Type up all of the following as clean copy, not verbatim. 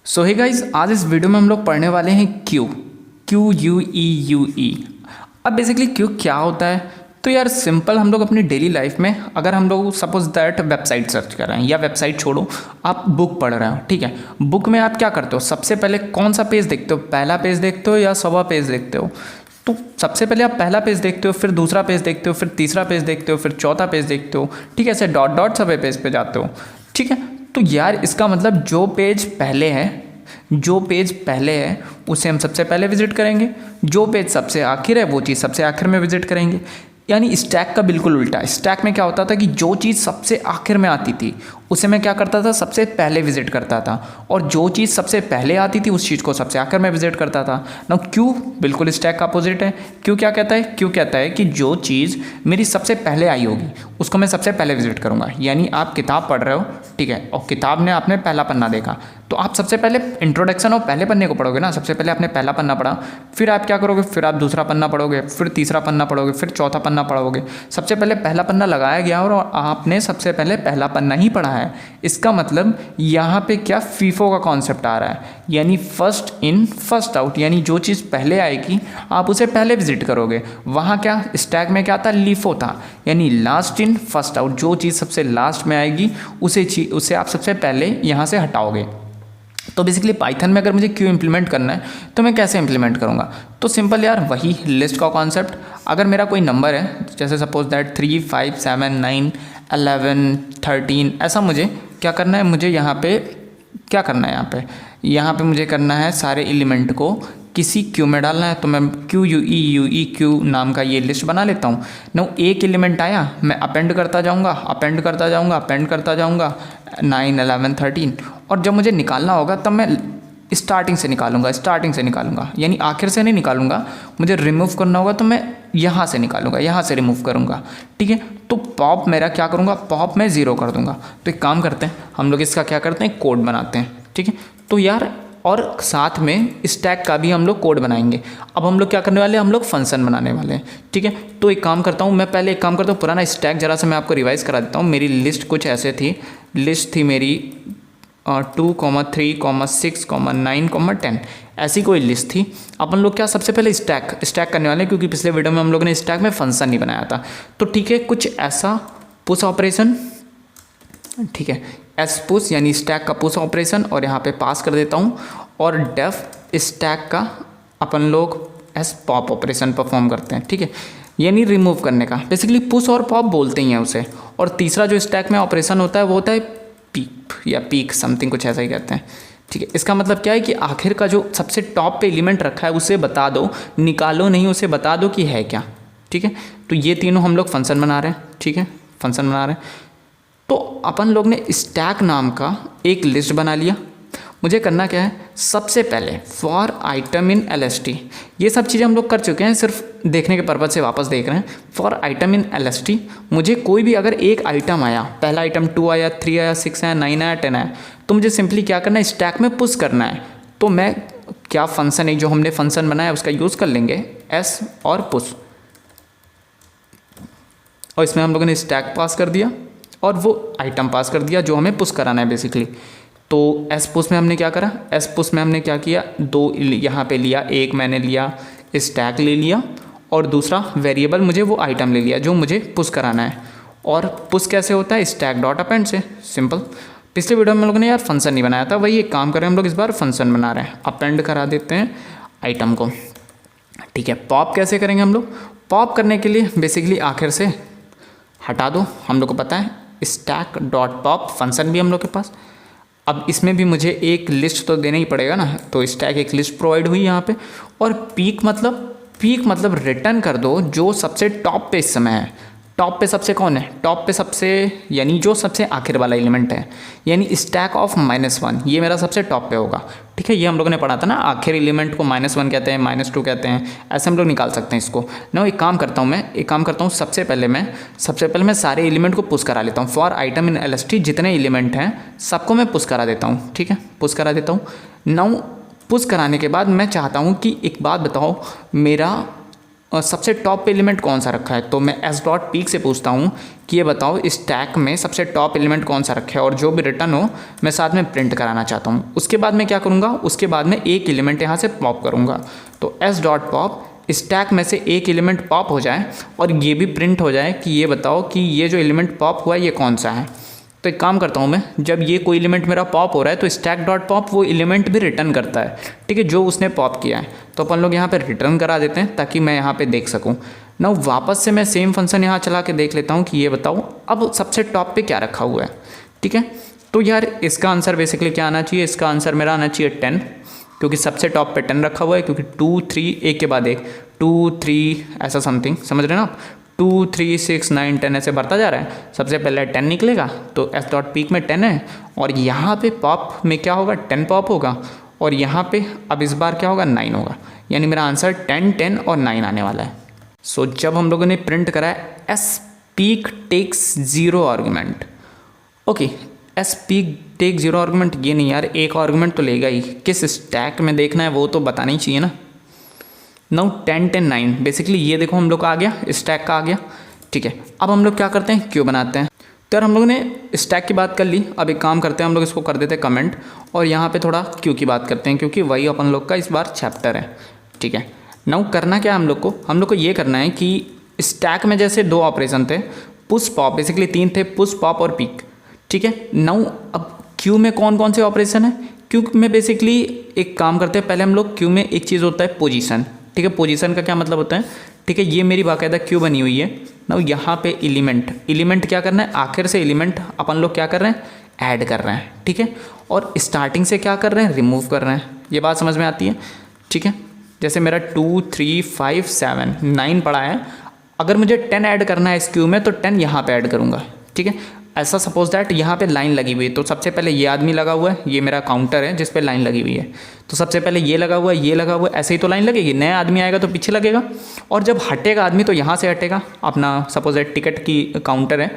सो hey guys, आज इस video में हम लोग पढ़ने वाले हैं क्यू यू ई यू ई। अब बेसिकली क्यू क्या होता है? तो यार सिंपल, हम लोग अपनी डेली लाइफ में अगर हम लोग सपोज दैट वेबसाइट सर्च कर रहे हैं, या वेबसाइट छोड़ो आप बुक पढ़ रहे हो, ठीक है। बुक में आप क्या करते हो? सबसे पहले कौन सा पेज देखते हो? पहला पेज देखते हो या 100वां पेज देखते हो? तो सबसे पहले आप पहला पेज देखते हो, फिर दूसरा पेज देखते हो, फिर तीसरा पेज देखते हो, फिर चौथा पेज देखते हो, ठीक है। ऐसे डॉट डॉट सभी पेज पे जाते हो, ठीक है। तो यार इसका मतलब जो पेज पहले है उसे हम सबसे पहले विजिट करेंगे, जो पेज सबसे आखिर है वो चीज़ सबसे आखिर में विजिट करेंगे। यानी स्टैक का बिल्कुल उल्टा। स्टैक में क्या होता था कि जो चीज़ सबसे आखिर में आती थी उसे मैं क्या करता था? सबसे पहले विजिट करता था, और जो चीज़ सबसे पहले आती थी उस चीज़ को सबसे आखिर में विजिट करता था ना। क्यू बिल्कुल स्टैक का अपोजिट है। क्यू क्या कहता है? क्यू कहता है कि जो चीज़ मेरी सबसे पहले आई होगी उसको मैं सबसे पहले विजिट करूँगा। यानी आप किताब पढ़ रहे हो, ठीक है, और किताब ने आपने पहला पन्ना देखा तो आप सबसे पहले इंट्रोडक्शन और पहले पन्ने को पढ़ोगे ना। सबसे पहले आपने पहला पन्ना पढ़ा, फिर आप क्या करोगे? फिर आप दूसरा पन्ना पढ़ोगे, फिर तीसरा पन्ना पढ़ोगे, फिर चौथा पन्ना पढ़ोगे। सबसे पहले पहला पन्ना लगाया गया और आपने सबसे पहले पहला पन्ना ही पढ़ा है। इसका मतलब यहाँ पे क्या फीफो का कॉन्सेप्ट आ रहा है, यानी फर्स्ट इन फर्स्ट आउट। यानी जो चीज़ पहले आएगी आप उसे पहले विजिट करोगे। वहाँ क्या स्टैक में क्या था? लीफो था, यानी लास्ट इन फर्स्ट आउट। जो चीज़ सबसे लास्ट में आएगी उसे आप सबसे पहले यहाँ से हटाओगे। तो बेसिकली पाइथन में अगर मुझे क्यू इम्प्लीमेंट करना है तो मैं कैसे इम्प्लीमेंट करूँगा? तो सिंपल यार, वही लिस्ट का कॉन्सेप्ट। अगर मेरा कोई नंबर है, जैसे सपोज दैट 3, 5, 7, 9, 11, 13, ऐसा मुझे क्या करना है? मुझे यहाँ पे क्या करना है? यहाँ पे मुझे करना है सारे एलिमेंट को किसी क्यू में डालना है। तो मैं क्यू यू ई क्यू नाम का ये लिस्ट बना लेता हूँ ना। एक एलिमेंट आया, मैं अपेंड करता जाऊँगा 9, 11, 13, और जब मुझे निकालना होगा तब मैं स्टार्टिंग से निकालूंगा। यानी आखिर से नहीं निकालूंगा, मुझे रिमूव करना होगा तो मैं यहाँ से निकालूंगा, यहाँ से रिमूव करूँगा, ठीक है। तो पॉप मेरा क्या करूँगा? पॉप मैं 0 कर दूँगा। तो एक काम करते हैं, हम लोग इसका क्या करते हैं? कोड बनाते हैं, ठीक है। तो यार और साथ में स्टैक का भी हम लोग कोड बनाएंगे। अब हम लोग क्या करने वाले हैं? हम लोग फंक्शन बनाने वाले हैं, ठीक है। तो एक काम करता हूँ, मैं पहले एक काम करता हूँ, पुराना स्टैक जरा सा मैं आपको रिवाइज़ करा देता हूँ। मेरी लिस्ट कुछ ऐसे थी, लिस्ट थी मेरी 2, 3, 6, 9, 10, ऐसी कोई लिस्ट थी। अपन लोग क्या सबसे पहले स्टैक करने वाले हैं, क्योंकि पिछले वीडियो में हम लोगों ने स्टैक में फंक्शन नहीं बनाया था। तो ठीक है, कुछ ऐसा पुश ऑपरेशन, ठीक है, एस पुश यानी स्टैक का पुश ऑपरेशन, और यहाँ पे पास कर देता हूँ। और डेफ स्टैक का अपन लोग एस पॉप ऑपरेशन परफॉर्म करते हैं, ठीक है, यानी रिमूव करने का। बेसिकली पुश और पॉप बोलते ही हैं उसे। और तीसरा जो स्टैक में ऑपरेशन होता है वो होता है पीप या पीक, समथिंग कुछ ऐसा ही कहते हैं, ठीक है। इसका मतलब क्या है कि आखिर का जो सबसे टॉप पे एलिमेंट रखा है उसे बता दो, निकालो नहीं, उसे बता दो कि है क्या, ठीक है। तो ये तीनों हम लोग फंक्शन बना रहे हैं, ठीक है, फंक्शन बना रहे हैं। तो अपन लोग ने स्टैक नाम का एक लिस्ट बना लिया। मुझे करना क्या है? सबसे पहले फॉर आइटम इन LST, ये सब चीज़ें हम लोग कर चुके हैं, सिर्फ देखने के पर्पज़ से वापस देख रहे हैं। फॉर आइटम इन LST, मुझे कोई भी अगर एक आइटम आया, पहला आइटम 2 आया, 3 आया, 6 आया, 9 आया, 10 आया, तो मुझे सिंपली क्या करना है? स्टैक में पुश करना है। तो मैं क्या फंक्शन है जो हमने फंक्शन बनाया उसका यूज़ कर लेंगे, एस और पुश, और इसमें हम लोगों ने स्टैक पास कर दिया और वो आइटम पास कर दिया जो हमें पुश कराना है बेसिकली। तो एस पुश में हमने क्या करा? एस पुश में हमने क्या किया? 2 यहाँ पे लिया, एक मैंने लिया स्टैक ले लिया, और दूसरा वेरिएबल मुझे वो आइटम ले लिया जो मुझे पुश कराना है। और पुश कैसे होता है? स्टैक डॉट अपेंड से, सिंपल। पिछले वीडियो में हम लोगों ने यार फंक्शन नहीं बनाया था, वही एक काम करें हम लोग, इस बार फंक्शन बना रहे हैं। अपेंड करा देते हैं आइटम को, ठीक है। पॉप कैसे करेंगे हम लोग? पॉप करने के लिए बेसिकली आखिर से हटा दो, हम लोग को पता है स्टैक डॉट पॉप फंक्शन भी हम लोग के पास। अब इसमें भी मुझे एक लिस्ट तो देना ही पड़ेगा ना, तो स्टैक एक लिस्ट प्रोवाइड हुई यहाँ पे। और पीक मतलब रिटर्न कर दो जो सबसे टॉप पे इस समय है। टॉप पे सबसे कौन है? टॉप पे सबसे, यानी जो सबसे आखिर वाला एलिमेंट है, यानी स्टैक ऑफ -1, ये मेरा सबसे टॉप पे होगा, ठीक है। ये हम लोगों ने पढ़ा था ना, आखिर एलिमेंट को -1 कहते हैं, -2 कहते हैं, ऐसे हम लोग निकाल सकते हैं इसको ना। एक काम करता हूँ, सबसे पहले मैं सारे एलिमेंट को पुश करा लेता हूँ। फॉर आइटम इन LST जितने एलिमेंट हैं सबको मैं पुश करा देता हूँ, ठीक है, पुश करा देता हूँ। नाउ पुश कराने के बाद मैं चाहता हूँ कि एक बात बताओ, मेरा सबसे टॉप पे एलिमेंट कौन सा रखा है? तो मैं एस डॉट पीक से पूछता हूँ कि ये बताओ स्टैक में सबसे टॉप एलिमेंट कौन सा रखा है और जो भी रिटर्न हो मैं साथ में प्रिंट कराना चाहता हूँ। उसके बाद मैं क्या करूँगा, उसके बाद में एक एलिमेंट यहाँ से पॉप करूँगा। तो s डॉट पॉप स्टैक में से एक एलिमेंट पॉप हो जाए और ये भी प्रिंट हो जाए कि ये बताओ कि ये जो एलिमेंट पॉप हुआ है ये कौन सा है। तो एक काम करता हूँ मैं, जब ये कोई एलिमेंट मेरा पॉप हो रहा है तो स्टैक डॉट पॉप वो एलिमेंट भी रिटर्न करता है, ठीक है, जो उसने पॉप किया है। तो अपन लोग यहाँ पे रिटर्न करा देते हैं ताकि मैं यहाँ पे देख सकूँ। ना वापस से मैं सेम फंक्शन यहाँ चला के देख लेता हूँ कि ये बताओ अब सबसे टॉप पे क्या रखा हुआ है, ठीक है। तो यार इसका आंसर बेसिकली क्या आना चाहिए, इसका आंसर मेरा आना चाहिए 10, क्योंकि सबसे टॉप पे 10 रखा हुआ है, क्योंकि 2 3 एक के बाद एक 2 3 ऐसा समथिंग, समझ रहे हैं ना आप, 2 3 6 9 10 ऐसे बढ़ता जा रहा है। सबसे पहले 10 निकलेगा तो एस डॉट पीक में 10 है और यहाँ पे पॉप में क्या होगा 10 पॉप होगा और यहाँ पे अब इस बार क्या होगा 9 होगा, यानी मेरा आंसर 10 10 और 9 आने वाला है। सो जब हम लोगों ने प्रिंट करा है speak takes 0 argument, okay speak take 0 argument, ये नहीं यार एक आर्गूमेंट तो लेगा ही, किस स्टैक में देखना है वो तो बताना ही चाहिए ना। नाउ 10 10 9 बेसिकली ये देखो हम लोग का आ गया, स्टैक का आ गया, ठीक है। अब हम लोग क्या करते हैं, क्यों बनाते हैं। तो यार हम लोगों ने स्टैक की बात कर ली, अब एक काम करते हैं हम लोग इसको कर देते हैं कमेंट और यहाँ पे थोड़ा क्यों की बात करते हैं, क्योंकि वही अपन लोग का इस बार चैप्टर है, ठीक है। नाउ करना क्या है हम लोग को ये करना है कि स्टैक में जैसे 2 ऑपरेशन थे, पुश पॉप, बेसिकली 3 थे, पुश पॉप और पिक, ठीक है। नाउ अब क्यू में कौन कौन से ऑपरेशन है, क्यू में बेसिकली एक काम करते हैं, पहले हम लोग क्यू में एक चीज़ होता है पोजीशन, ठीक है। पोजीशन का क्या मतलब होता है, ठीक है, ये मेरी बाकायदा क्यू बनी हुई है। नाउ यहाँ पे एलिमेंट क्या करना है, आखिर से एलिमेंट अपन लोग क्या कर रहे हैं, ऐड कर रहे हैं, ठीक है। और स्टार्टिंग से क्या कर रहे हैं, रिमूव कर रहे हैं। ये बात समझ में आती है, ठीक है। जैसे मेरा 2 3 5 7 9 पड़ा है, अगर मुझे 10 ऐड करना है इस क्यू में तो 10 यहाँ पे ऐड करूँगा, ठीक है। ऐसा सपोज दैट यहाँ पे लाइन लगी हुई है, तो सबसे पहले ये आदमी लगा हुआ है, ये मेरा काउंटर है जिस पे लाइन लगी हुई है, तो सबसे पहले ये लगा हुआ है, ये लगा हुआ है, ऐसे ही तो लाइन लगेगी। नया आदमी आएगा तो पीछे लगेगा और जब हटेगा आदमी तो यहाँ से हटेगा। अपना सपोज दैट टिकट की काउंटर है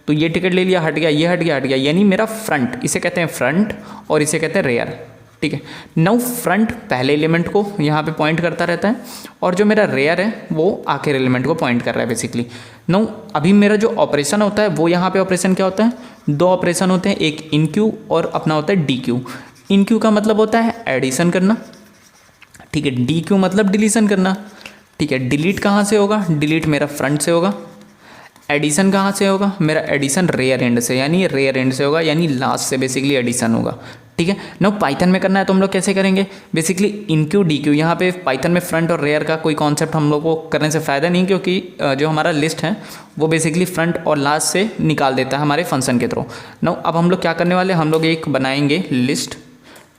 तो ये टिकट ले लिया, हट गया, ये हट गया, यानी मेरा फ्रंट, इसे कहते हैं फ्रंट और इसे कहते हैं रेयर, ठीक है। नाउ फ्रंट पहले एलिमेंट को यहाँ पे पॉइंट करता रहता है और जो मेरा रेयर है वो आखिर एलिमेंट को पॉइंट कर रहा है बेसिकली। नाउ अभी मेरा जो ऑपरेशन होता है वो यहाँ पे ऑपरेशन क्या होता है, 2 ऑपरेशन होते हैं, एक इन क्यू और अपना होता है डी क्यू। इन क्यू का मतलब होता है एडिशन करना, ठीक है, डी क्यू मतलब डिलीशन करना, ठीक है। डिलीट कहाँ से होगा, डिलीट मेरा फ्रंट से होगा। एडिशन कहाँ से होगा, मेरा एडिशन रेयर एंड से, यानी रेयर एंड से होगा, यानी लास्ट से बेसिकली एडिशन होगा, ठीक है। नाउ पाइथन में करना है तो हम लोग कैसे करेंगे, बेसिकली इन क्यू डी क्यू। यहाँ पे पाइथन में फ्रंट और रेयर का कोई कॉन्सेप्ट हम लोग को करने से फ़ायदा नहीं, क्योंकि जो हमारा लिस्ट है वो बेसिकली फ्रंट और लास्ट से निकाल देता है हमारे फंक्शन के थ्रू। नाउ अब हम लोग क्या करने वाले, हम लोग एक बनाएंगे लिस्ट,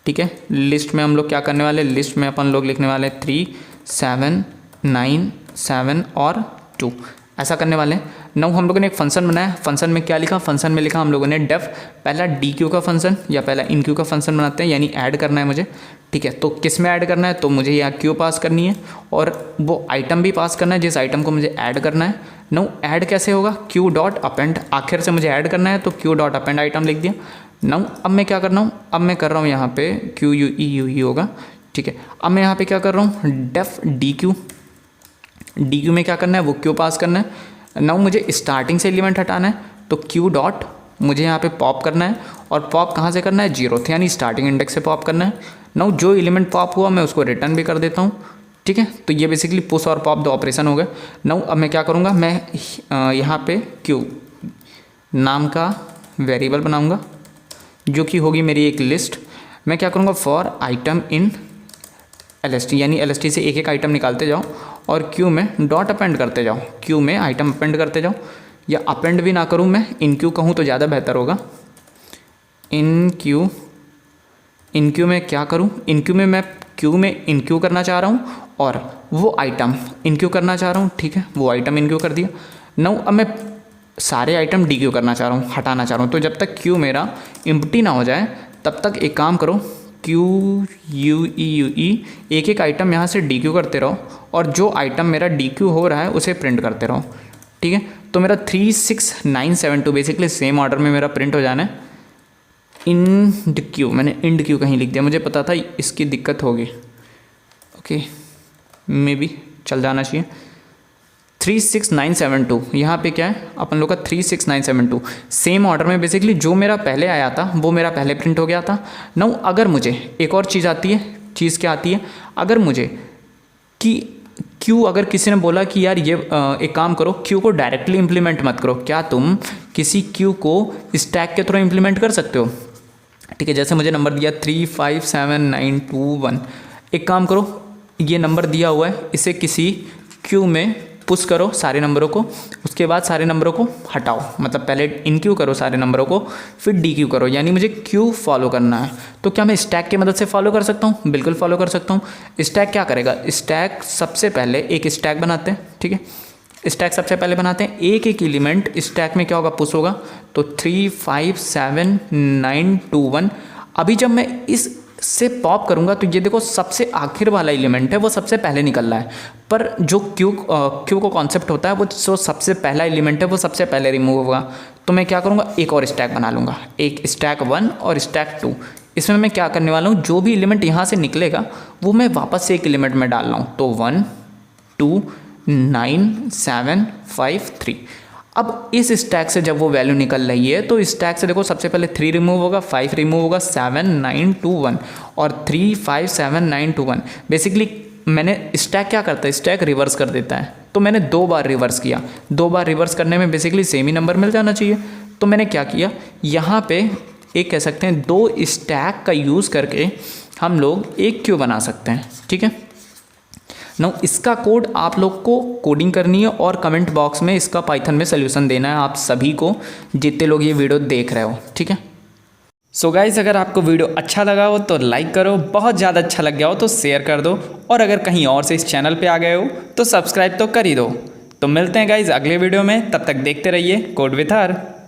ठीक है। लिस्ट में हम लोग क्या करने वाले, लिस्ट में अपन लोग लिखने वाले 3 7 9 7 और 2 ऐसा करने वाले हैं। नाउ हम लोगों ने एक फंक्शन बनाया, फंक्शन में क्या लिखा, फंक्शन में लिखा हम लोगों ने डेफ, पहला डी क्यू का फंक्शन या पहला इन क्यू का फंक्शन बनाते हैं, यानी ऐड करना है मुझे, ठीक है। तो किस में ऐड करना है, तो मुझे यहाँ क्यू पास करनी है और वो आइटम भी पास करना है जिस आइटम को मुझे ऐड करना है। नाउ ऐड कैसे होगा, क्यू डॉट अपेंड, आखिर से मुझे ऐड करना है तो क्यू डॉट अपेंड आइटम लिख दिया। नाउ अब मैं क्या कर रहा हूँ, अब मैं कर रहा हूँ यहाँ पे क्यू यू ई यू ई होगा, ठीक है। अब मैं यहाँ पे क्या कर रहा हूँ, def D Q, D Q में क्या करना है, वो क्यू पास करना है। नाउ मुझे स्टार्टिंग से एलिमेंट हटाना है तो क्यू डॉट मुझे यहाँ पे पॉप करना है और पॉप कहाँ से करना है, 0th यानी स्टार्टिंग इंडेक्स से पॉप करना है। नाउ जो एलिमेंट पॉप हुआ मैं उसको रिटर्न भी कर देता हूँ, ठीक है। तो ये बेसिकली पुश और पॉप 2 ऑपरेशन हो गए। नाउ अब मैं क्या करूँगा, मैं यहाँ पे क्यू नाम का वेरिएबल बनाऊँगा जो कि होगी मेरी एक लिस्ट। मैं क्या करूँगा, फॉर आइटम इन LST, यानी LST से एक एक आइटम निकालते जाओ और क्यू में डॉट अपेंड करते जाओ, क्यू में आइटम अपेंड करते जाओ, या अपेंड भी ना करूँ मैं इन क्यू कहूँ तो ज़्यादा बेहतर होगा। इन क्यू में क्या करूँ, इन क्यू में मैं क्यू में इन क्यू करना चाह रहा हूँ और वो आइटम इन क्यू करना चाह रहा हूँ, ठीक है, वो आइटम इन क्यू कर दिया। नाउ अब मैं सारे आइटम डी क्यू करना चाह रहा हूँ, हटाना चाह रहा हूँ। तो जब तक क्यू मेरा एम्प्टी ना हो जाए तब तक एक काम करो, क्यू यू ई एक एक आइटम यहाँ से डी क्यू करते रहो और जो आइटम मेरा डी क्यू हो रहा है उसे प्रिंट करते रहो, ठीक है। तो मेरा 3 6 9 7 2 बेसिकली सेम ऑर्डर में मेरा प्रिंट हो जाना है। इंड क्यू, मैंने इंड क्यू कहीं लिख दिया, मुझे पता था इसकी दिक्कत होगी, ओके, मे बी चल जाना चाहिए। 36972 यहाँ पे क्या है अपन लोग का 36972 सेम ऑर्डर में बेसिकली जो मेरा पहले आया था वो मेरा पहले प्रिंट हो गया था। नाउ अगर मुझे एक और चीज़ आती है, चीज़ क्या आती है, अगर मुझे कि क्यू, अगर किसी ने बोला कि यार ये एक काम करो, क्यू को डायरेक्टली इम्प्लीमेंट मत करो, क्या तुम किसी क्यू को स्टैक के थ्रू इम्प्लीमेंट कर सकते हो? ठीक है, जैसे मुझे नंबर दिया 357921, एक काम करो, ये नंबर दिया हुआ है, इसे किसी क्यू में पुश करो सारे नंबरों को, उसके बाद सारे नंबरों को हटाओ, मतलब पहले इन क्यू करो सारे नंबरों को, फिर डी क्यू करो, यानी मुझे क्यू फॉलो करना है। तो क्या मैं स्टैक की मदद से फॉलो कर सकता हूँ? बिल्कुल फॉलो कर सकता हूँ। स्टैक क्या करेगा? स्टैक सबसे पहले एक स्टैक बनाते हैं, ठीक है, स्टैक सबसे पहले बनाते हैं, एक एक एलिमेंट स्टैक में क्या होगा, पुश होगा, तो 357921। अभी जब मैं इस से पॉप करूंगा तो ये देखो सबसे आखिर वाला एलिमेंट है वो सबसे पहले निकल रहा है, पर जो क्यू को कॉन्सेप्ट होता है वो जो सबसे पहला एलिमेंट है वो सबसे पहले रिमूव होगा। तो मैं क्या करूँगा, एक और स्टैक बना लूँगा, एक स्टैक 1 और स्टैक 2। इसमें मैं क्या करने वाला हूँ, जो भी एलिमेंट यहाँ से निकलेगा वो मैं वापस से एक एलिमेंट में डाल रहा हूँ, तो 1 2 9 7 5 3। अब इस स्टैक से जब वो वैल्यू निकल रही है तो स्टैक से देखो सबसे पहले 3 रिमूव होगा, 5 रिमूव होगा, 7 9 2 1 और 3 5 7 9 2 1। बेसिकली मैंने स्टैक क्या करता है, स्टैक रिवर्स कर देता है, तो मैंने 2 बार रिवर्स किया, 2 बार रिवर्स करने में बेसिकली सेम ही नंबर मिल जाना चाहिए। तो मैंने क्या किया, यहाँ पे एक कह सकते हैं 2 स्टैक का यूज़ करके हम लोग एक क्यू बना सकते हैं, ठीक है। नाउ इसका कोड आप लोग को कोडिंग करनी है और कमेंट बॉक्स में इसका पाइथन में सोल्यूशन देना है आप सभी को, जितने लोग ये वीडियो देख रहे हो, ठीक है। सो गाइस, अगर आपको वीडियो अच्छा लगा हो तो लाइक करो, बहुत ज़्यादा अच्छा लग गया हो तो शेयर कर दो, और अगर कहीं और से इस चैनल पे आ गए हो तो सब्सक्राइब तो कर ही दो। तो मिलते हैं गाइस अगले वीडियो में, तब तक देखते रहिए कोड विद हर।